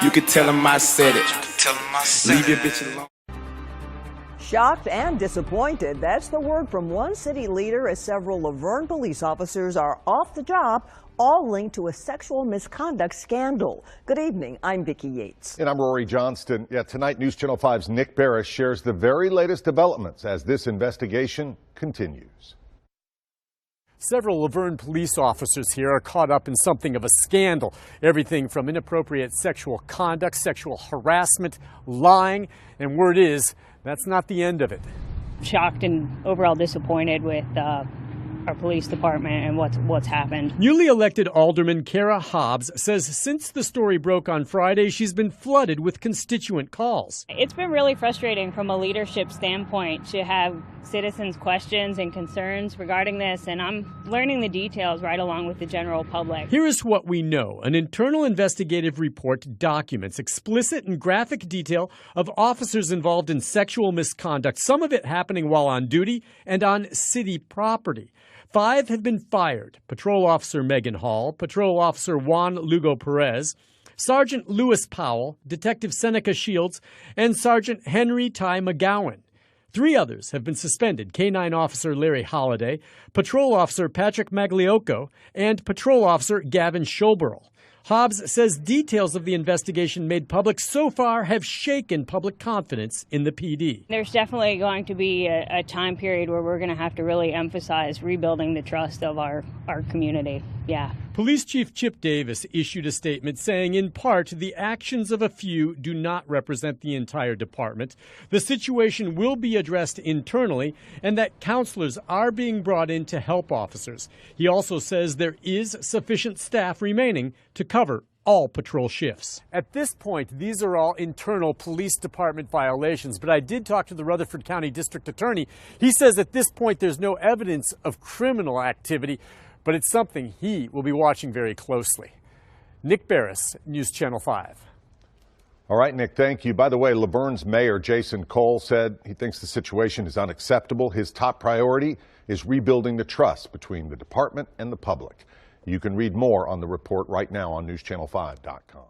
You can tell him I said it. Leave your bitch alone. Shocked and disappointed, that's the word from one city leader as several Laverne police officers are off the job, all linked to a sexual misconduct scandal. Good evening, I'm Vicki Yates. And I'm Rory Johnston. Tonight News Channel 5's Nick Barris shares the very latest developments as this investigation continues. Several Laverne police officers here are caught up in something of a scandal. Everything from inappropriate sexual conduct, sexual harassment, lying, and word is, that's not the end of it. Shocked and overall disappointed with our police department and what's happened. Newly elected Alderman Kara Hobbs says since the story broke on Friday, she's been flooded with constituent calls. It's been really frustrating from a leadership standpoint to have citizens' questions and concerns regarding this, and I'm learning the details right along with the general public. Here is what we know. An internal investigative report documents explicit and graphic detail of officers involved in sexual misconduct, some of it happening while on duty and on city property. 5 have been fired: Patrol Officer Megan Hall, Patrol Officer Juan Lugo Perez, Sergeant Lewis Powell, Detective Seneca Shields, and Sergeant Henry Ty McGowan. 3 others have been suspended: K-9 Officer Larry Holliday, Patrol Officer Patrick Magliocco, and Patrol Officer Gavin Schoberl. Hobbs says details of the investigation made public so far have shaken public confidence in the PD. There's definitely going to be a time period where we're going to have to really emphasize rebuilding the trust of our community. Yeah. Police Chief Chip Davis issued a statement saying, in part, the actions of a few do not represent the entire department. The situation will be addressed internally, and that counselors are being brought in to help officers. He also says there is sufficient staff remaining to cover all patrol shifts. At this point, these are all internal police department violations, but I did talk to the Rutherford County District Attorney. He says at this point there's no evidence of criminal activity, but it's something he will be watching very closely. Nick Barris, News Channel 5. All right, Nick, thank you. By the way, Laverne's Mayor Jason Cole said he thinks the situation is unacceptable. His top priority is rebuilding the trust between the department and the public. You can read more on the report right now on newschannel5.com.